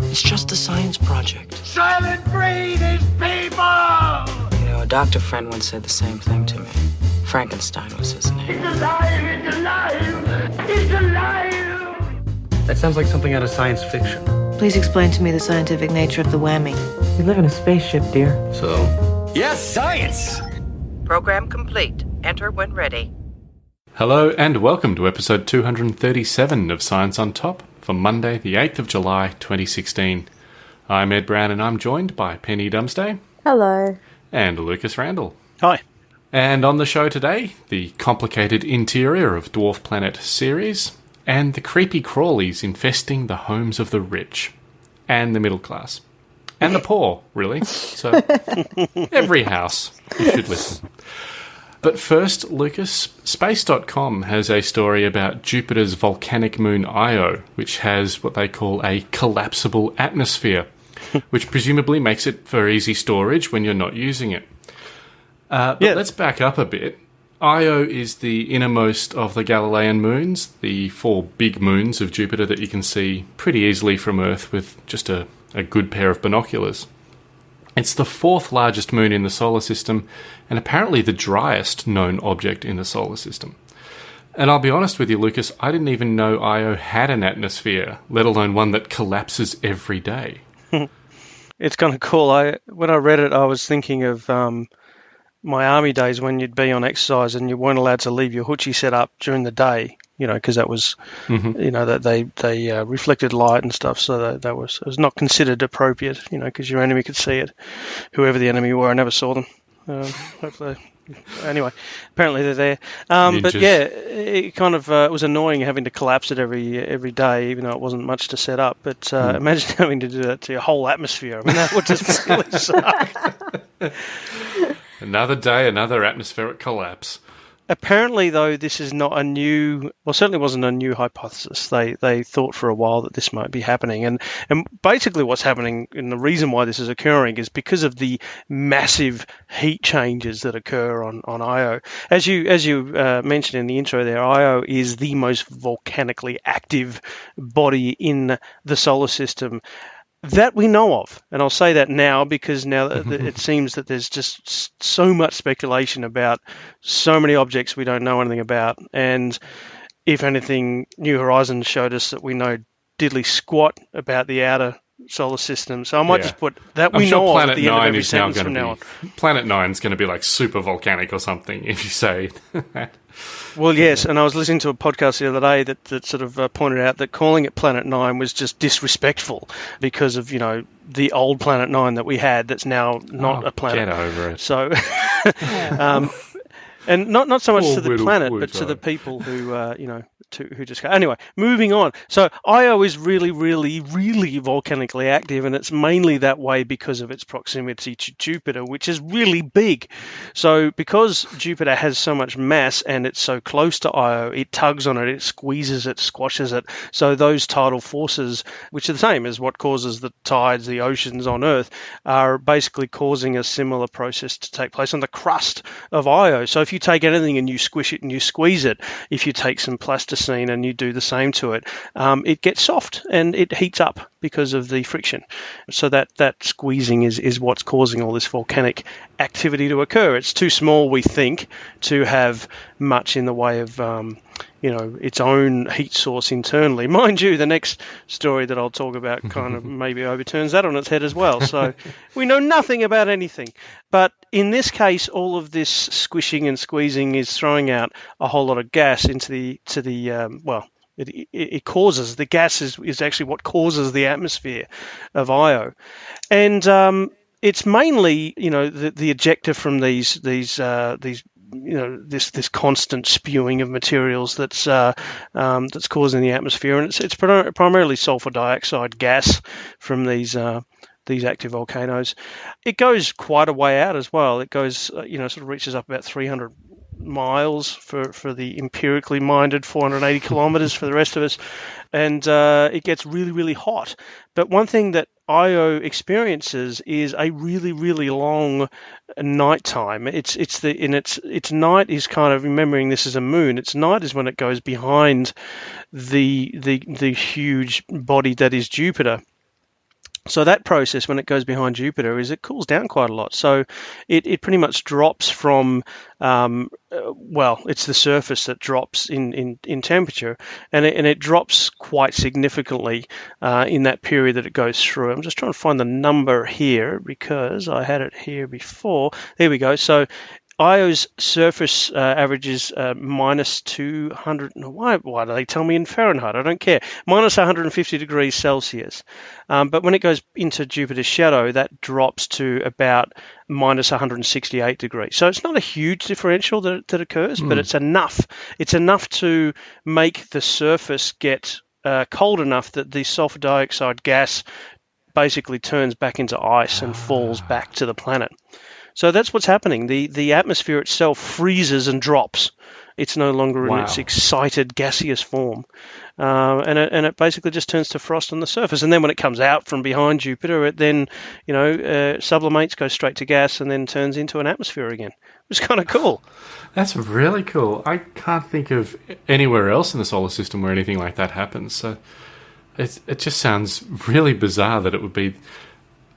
It's just a science project. Silent breed is people! You know, a doctor friend once said the same thing to me. Frankenstein was his name. It's alive! It's alive! It's alive! That sounds like something out of science fiction. Please explain to me the scientific nature of the whammy. We live in a spaceship, dear. So? Yes, science! Program complete. Enter when ready. Hello and welcome to episode 237 of Science on Top for Monday the 8th of July 2016. I'm Ed Brown and I'm joined by Penny Dumsday. Hello. And Lucas Randall. Hi. And on the show today, the complicated interior of dwarf planet Ceres and the creepy crawlies infesting the homes of the rich and the middle class. And the poor, really. So, every house, you should listen. But first, Lucas, Space.com has a story about Jupiter's volcanic moon Io, which has what they call a collapsible atmosphere, which presumably makes it for easy storage when you're not using it. But let's back up a bit. Io is the innermost of the Galilean moons, the four big moons of Jupiter that you can see pretty easily from Earth with just a good pair of binoculars. It's the fourth largest moon in the solar system, and apparently the driest known object in the solar system. And I'll be honest with you, Lucas, I didn't even know Io had an atmosphere, let alone one that collapses every day. It's kind of cool. When I read it, I was thinking of my army days when you'd be on exercise and you weren't allowed to leave your hoochie set up during the day, because that was, that they reflected light and stuff, so that it was not considered appropriate, because your enemy could see it, whoever the enemy were. I never saw them. Hopefully, anyway, apparently they're there. But yeah, it kind of it was annoying having to collapse it every day, even though it wasn't much to set up. But imagine having to do that to your whole atmosphere. I mean, that would just really suck. Another day, another atmospheric collapse. Apparently, though, this is not certainly wasn't a new hypothesis. They thought for a while that this might be happening. And basically what's happening, and the reason why this is occurring, is because of the massive heat changes that occur on Io. As you mentioned in the intro there, Io is the most volcanically active body in the solar system that we know of. And I'll say that now because now it seems that there's just so much speculation about so many objects we don't know anything about. And if anything, New Horizons showed us that we know diddly squat about the outer solar system. So I might just put that we know of at the end of every sentence from now on. Planet 9 is going to be like super volcanic or something if you say that. Well, yes, and I was listening to a podcast the other day that sort of pointed out that calling it Planet 9 was just disrespectful because of, the old Planet 9 that we had that's now not a planet. Get over it. So, and not so much to the planet, but to the people who, who just... Anyway, moving on. So Io is really, really, really volcanically active, and it's mainly that way because of its proximity to Jupiter, which is really big. So because Jupiter has so much mass and it's so close to Io, it tugs on it, it squeezes it, squashes it. So those tidal forces, which are the same as what causes the tides, the oceans on Earth, are basically causing a similar process to take place on the crust of Io. So if you take anything and you squish it and you squeeze it, if you take some plasticine and you do the same to it, it gets soft and it heats up because of the friction. So that squeezing is what's causing all this volcanic activity to occur. It's too small, we think, to have much in the way of its own heat source internally. Mind you, the next story that I'll talk about kind of maybe overturns that on its head as well. So we know nothing about anything. But in this case, all of this squishing and squeezing is throwing out a whole lot of gas into the it causes, the gas is actually what causes the atmosphere of Io. And it's mainly, the ejecta from these this constant spewing of materials that's causing the atmosphere, and it's primarily sulfur dioxide gas from these active volcanoes. It goes quite a way out as well. It goes, sort of reaches up about 300 miles for the empirically minded, 480 kilometers for the rest of us, and it gets really, really hot. But one thing that Io experiences is a really, really long nighttime. Its night is kind of, remembering this is a moon, its night is when it goes behind the huge body that is Jupiter. So that process, when it goes behind Jupiter, is it cools down quite a lot. So it pretty much drops from, it's the surface that drops in temperature, and it drops quite significantly in that period that it goes through. I'm just trying to find the number here because I had it here before. There we go. So Io's surface averages minus 200. Why do they tell me in Fahrenheit? I don't care. Minus 150 degrees Celsius. But when it goes into Jupiter's shadow, that drops to about minus 168 degrees. So it's not a huge differential that occurs, but it's enough. It's enough to make the surface get cold enough that the sulfur dioxide gas basically turns back into ice and falls back to the planet. So that's what's happening. The atmosphere itself freezes and drops. It's no longer in its excited gaseous form. And it basically just turns to frost on the surface. And then when it comes out from behind Jupiter, it then, sublimates, goes straight to gas, and then turns into an atmosphere again. It's kind of cool. That's really cool. I can't think of anywhere else in the solar system where anything like that happens. So it just sounds really bizarre that it would be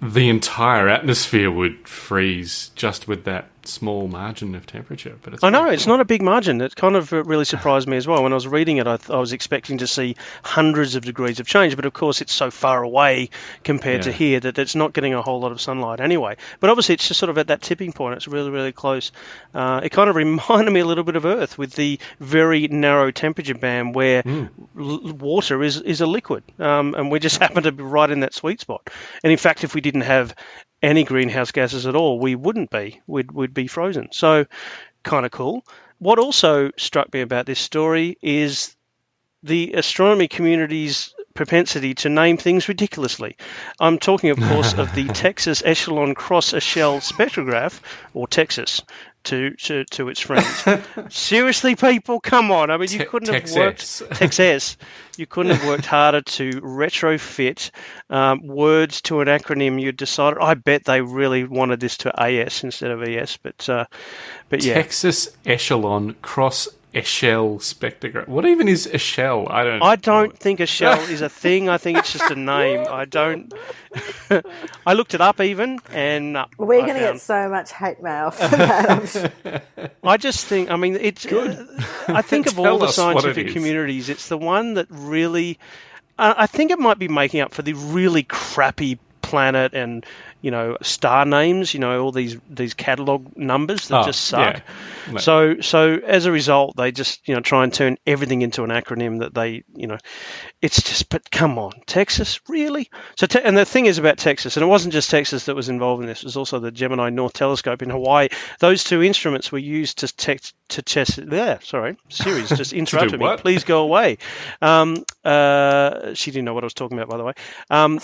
the entire atmosphere would freeze just with that small margin of temperature. But it's it's not a big margin. It kind of really surprised me as well. When I was reading it, I was expecting to see hundreds of degrees of change, but of course it's so far away compared to here that it's not getting a whole lot of sunlight anyway. But obviously it's just sort of at that tipping point. It's really, really close. It kind of reminded me a little bit of Earth with the very narrow temperature band where water is a liquid, and we just happen to be right in that sweet spot. And in fact, if we didn't have any greenhouse gases at all, we wouldn't be. We'd be frozen. So kind of cool. What also struck me about this story is the astronomy community's propensity to name things ridiculously. I'm talking, of course, of the Texas Echelon Cross Echelle Spectrograph, or Texas, to its friends. Seriously, people, come on. I mean, you couldn't have worked... Texas. You couldn't have worked harder to retrofit words to an acronym you'd decided. I bet they really wanted this to AS instead of ES, but yeah. Texas Echelon Cross Echelle Spectrograph. What even is Echelle? I don't think Echelle is a thing. I think it's just a name. I don't... I looked it up even, and... We're going to get so much hate mail for that. I just think, I mean, it's... I think of all the scientific communities, it's the one that really... I think it might be making up for the really crappy planet and, star names, all these catalog numbers that just suck. Yeah. So as a result, they just, try and turn everything into an acronym that they, it's just, but come on, Texas, really? So, and the thing is about Texas, and it wasn't just Texas that was involved in this, it was also the Gemini North Telescope in Hawaii. Those two instruments were used to test, Ceres just interrupted me. Please go away. She didn't know what I was talking about, by the way.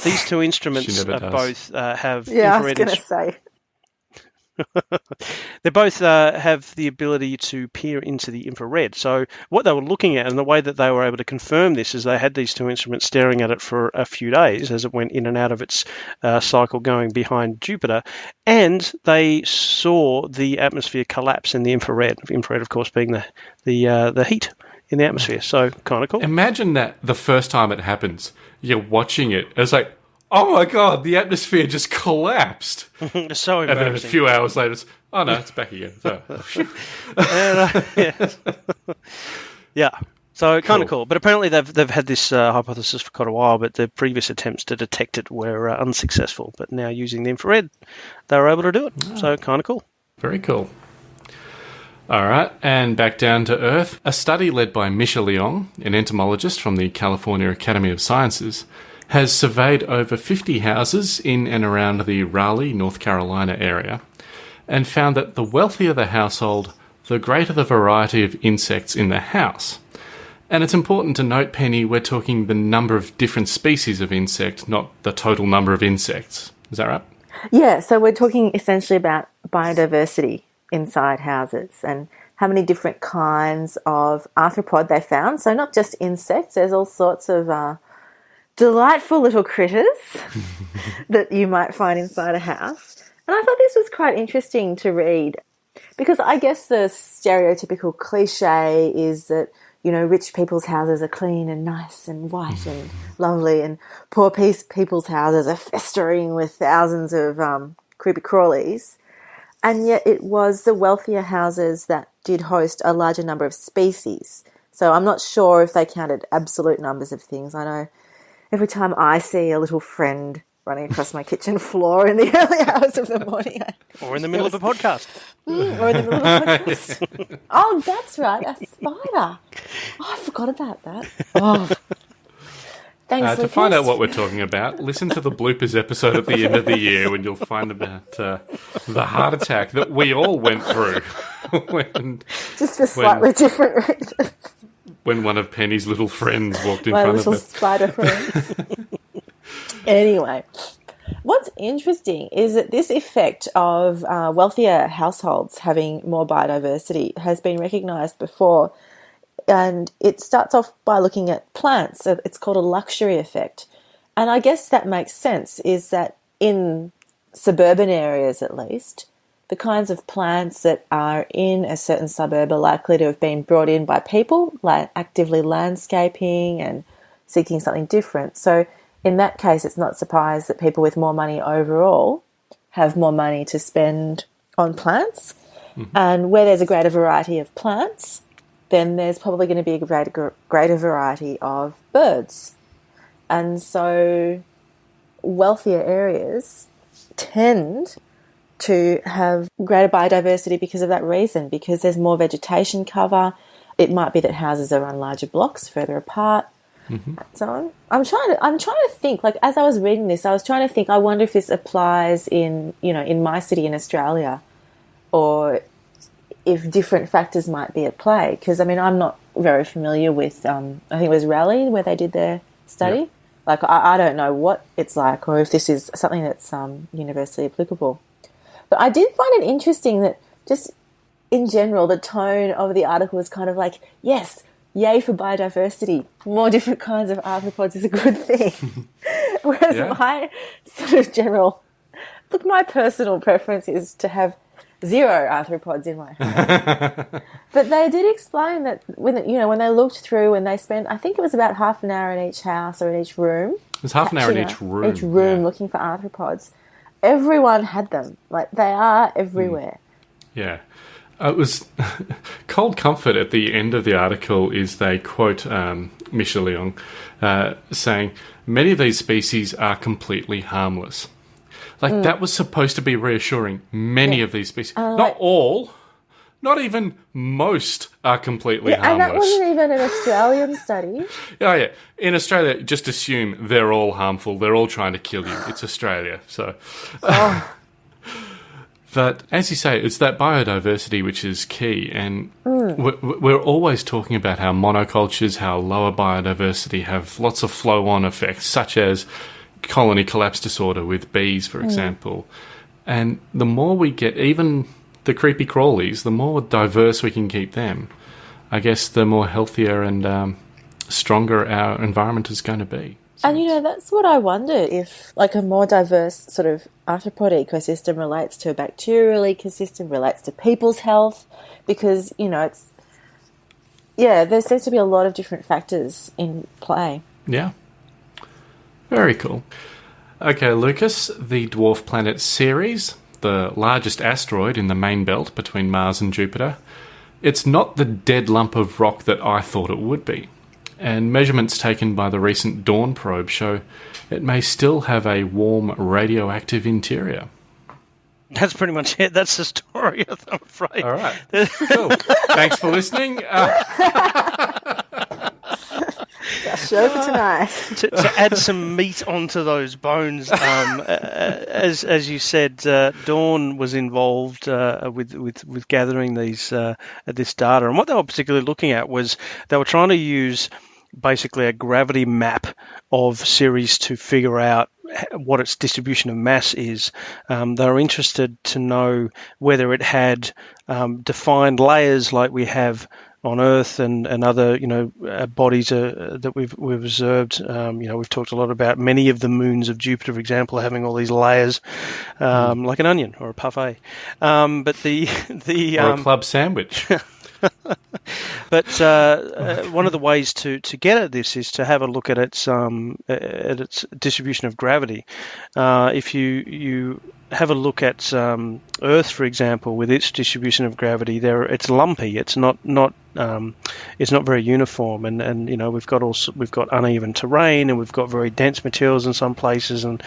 These two instruments both have infrared. I was going to say. They both have the ability to peer into the infrared. So what they were looking at, and the way that they were able to confirm this, is they had these two instruments staring at it for a few days as it went in and out of its cycle going behind Jupiter, and they saw the atmosphere collapse in the infrared. Infrared, of course, being the heat in the atmosphere. So kind of cool. Imagine that the first time it happens, you're watching it. It's like, oh my God, the atmosphere just collapsed. It's so embarrassing. And then a few hours later, it's back again. So, yeah. So kind of cool. But apparently they've had this hypothesis for quite a while, but the previous attempts to detect it were unsuccessful. But now using the infrared, they were able to do it. So kind of cool. Very cool. All right, and back down to Earth. A study led by Misha Leong, an entomologist from the California Academy of Sciences, has surveyed over 50 houses in and around the Raleigh, North Carolina area, and found that the wealthier the household, the greater the variety of insects in the house. And it's important to note, Penny, we're talking the number of different species of insect, not the total number of insects. Is that right? Yeah, so we're talking essentially about biodiversity inside houses and how many different kinds of arthropod they found. So not just insects, there's all sorts of delightful little critters that you might find inside a house. And I thought this was quite interesting to read because I guess the stereotypical cliche is that rich people's houses are clean and nice and white and lovely, and poor people's houses are festering with thousands of creepy crawlies. And yet it was the wealthier houses that did host a larger number of species. So I'm not sure if they counted absolute numbers of things. I know every time I see a little friend running across my kitchen floor in the early hours of the morning. Or in the middle of a podcast. Or in the middle of a podcast. Oh, that's right, a spider. Oh, I forgot about that. Oh. Thanks, to find out what we're talking about, listen to the bloopers episode at the end of the year when you'll find about the heart attack that we all went through. Just for slightly different reasons. When one of Penny's little friends walked in front of her. My little spider friends. Anyway, what's interesting is that this effect of wealthier households having more biodiversity has been recognised before, and it starts off by looking at plants. So it's called a luxury effect. And I guess that makes sense, is that in suburban areas at least, the kinds of plants that are in a certain suburb are likely to have been brought in by people, like actively landscaping and seeking something different. So in that case, it's not surprised that people with more money overall have more money to spend on plants. Mm-hmm. And where there's a greater variety of plants, then there's probably going to be a greater variety of birds. And so wealthier areas tend to have greater biodiversity because of that reason, because there's more vegetation cover. It might be that houses are on larger blocks further apart. Mm-hmm. So I'm trying to think, like, as I was reading this, I was trying to think, I wonder if this applies in my city in Australia, or if different factors might be at play. Because, I mean, I'm not very familiar with, I think it was Raleigh where they did their study. Yep. Like, I don't know what it's like, or if this is something that's universally applicable. But I did find it interesting that just in general, the tone of the article was kind of like, yes, yay for biodiversity. More different kinds of arthropods is a good thing. Whereas my sort of general, my personal preference is to have 0 arthropods in my home. But they did explain that when they looked through and they spent, I think it was about half an hour in each house or in each room. It was half an hour in each room. Each room looking for arthropods. Everyone had them. Like, they are everywhere. Yeah. It was cold comfort at the end of the article is they quote Michel Leong saying, many of these species are completely harmless. Like, that was supposed to be reassuring. Many of these species. Not all. Not even most are completely harmless. And that wasn't even an Australian study. Oh, yeah. In Australia, just assume they're all harmful. They're all trying to kill you. It's Australia. So, But as you say, it's that biodiversity which is key. And we're always talking about how monocultures, how lower biodiversity have lots of flow-on effects, such as colony collapse disorder with bees, for example. And the more we get, even the creepy crawlies, the more diverse we can keep them, I guess the more healthier and stronger our environment is going to be. So and, that's what I wonder, if, like, a more diverse sort of arthropod ecosystem relates to a bacterial ecosystem, relates to people's health, because, there seems to be a lot of different factors in play. Yeah. Very cool. Okay, Lucas, the dwarf planet Ceres, the largest asteroid in the main belt between Mars and Jupiter, it's not the dead lump of rock that I thought it would be. And measurements taken by the recent Dawn probe show it may still have a warm radioactive interior. That's pretty much it. That's the story, I'm afraid. All right. Cool. Thanks for listening. Our show for tonight. To add some meat onto those bones, as you said, Dawn was involved with gathering this data, and what they were particularly looking at was they were trying to use basically a gravity map of Ceres to figure out what its distribution of mass is. They were interested to know whether it had defined layers like we have on Earth and other bodies that we've observed. We've talked a lot about many of the moons of Jupiter, for example, having all these layers, like an onion or a parfait. But the or a club sandwich. But one of the ways to get at this is to have a look at its distribution of gravity. If you have a look at Earth, for example, with its distribution of gravity, it's lumpy. It's not very uniform, and we've got uneven terrain, and we've got very dense materials in some places, and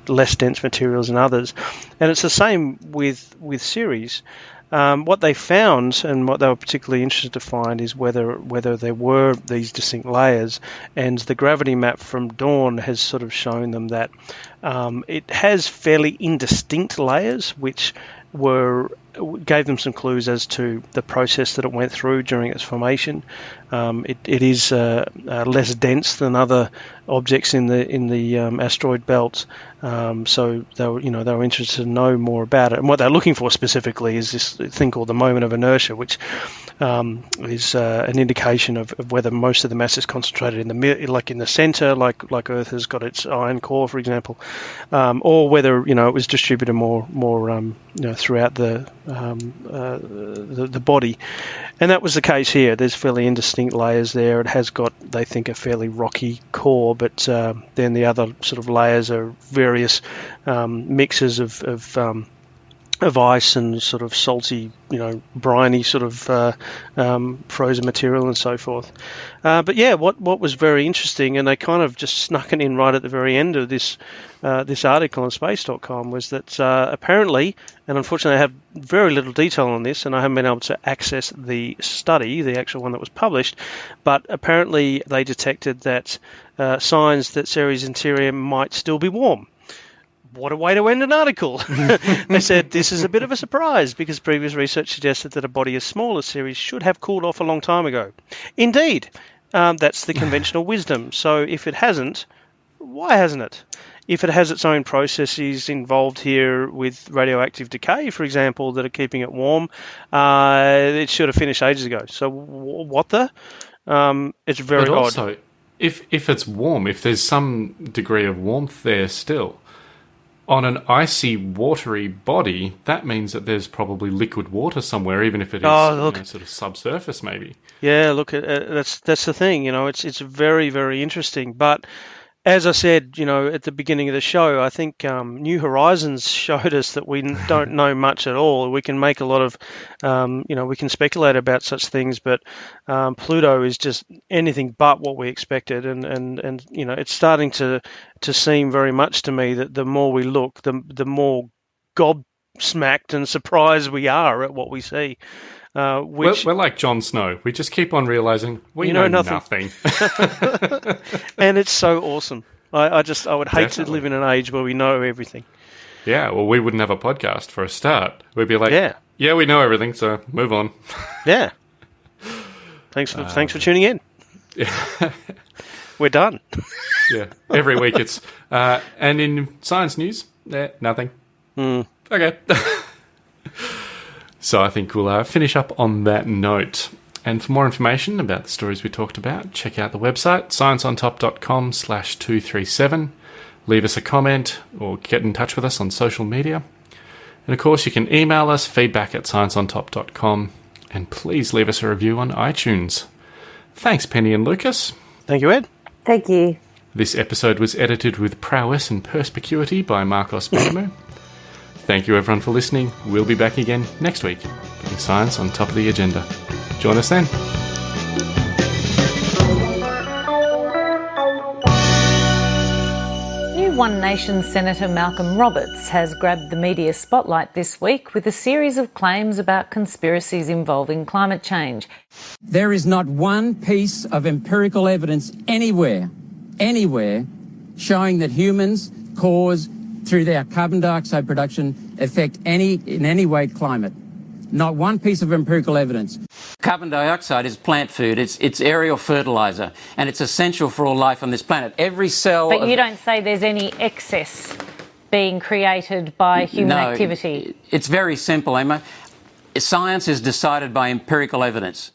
less dense materials in others. And it's the same with Ceres. What they found, and what they were particularly interested to find, is whether there were these distinct layers. And the gravity map from Dawn has sort of shown them that it has fairly indistinct layers, which gave them some clues as to the process that it went through during its formation. It is less dense than other objects in the asteroid belt, so they were interested to know more about it. And what they're looking for specifically is this thing called the moment of inertia, which is an indication of whether most of the mass is concentrated in the center, like Earth has got its iron core, for example, or whether it was distributed more throughout the body. And that was the case here. There's fairly indistinct layers there. It has got, they think, a fairly rocky core, but then the other sort of layers are various mixes of ice and sort of salty, briny sort of frozen material and so forth. But yeah, what was very interesting, and they kind of just snuck it in right at the very end of this article on space.com, was that apparently, and unfortunately I have very little detail on this, and I haven't been able to access the study, the actual one that was published, but apparently they detected that signs that Ceres' interior might still be warm. What a way to end an article. They said this is a bit of a surprise because previous research suggested that a body as small as Ceres should have cooled off a long time ago. Indeed, that's the conventional wisdom. So if it hasn't, why hasn't it? If it has its own processes involved here with radioactive decay, for example, that are keeping it warm, it should have finished ages ago. So what the? It's very odd. But also, if it's warm, if there's some degree of warmth there still, on an icy, watery body, that means that there's probably liquid water somewhere, even if it is sort of subsurface, maybe. Yeah, look, that's the thing. It's very, very interesting. But as I said, at the beginning of the show, I think New Horizons showed us that we don't know much at all. We can make a lot of, we can speculate about such things, but Pluto is just anything but what we expected, and it's starting to seem very much to me that the more we look, the more gobsmacked and surprised we are at what we see. We're like Jon Snow. We just keep on realising we know nothing. And it's so awesome. I would hate to live in an age where we know everything. Yeah, well, we wouldn't have a podcast for a start. We'd be like, yeah, we know everything, so move on. Yeah. Thanks for tuning in. Yeah. We're done. Yeah. Every week it's... and in science news, nothing. Okay. So I think we'll finish up on that note. And for more information about the stories we talked about, check out the website, scienceontop.com/237. Leave us a comment or get in touch with us on social media. And of course, you can email us, feedback@scienceontop.com. And please leave us a review on iTunes. Thanks, Penny and Lucas. Thank you, Ed. Thank you. This episode was edited with prowess and perspicuity by Marcos Benjamin. Thank you, everyone, for listening. We'll be back again next week, putting science on top of the agenda. Join us then. New One Nation Senator Malcolm Roberts has grabbed the media spotlight this week with a series of claims about conspiracies involving climate change. There is not one piece of empirical evidence anywhere, showing that humans cause, through their carbon dioxide production, affect in any way climate. Not one piece of empirical evidence. Carbon dioxide is plant food. It's aerial fertilizer, and it's essential for all life on this planet. Every cell... But you don't say there's any excess being created by human activity. It's very simple, Emma. Science is decided by empirical evidence.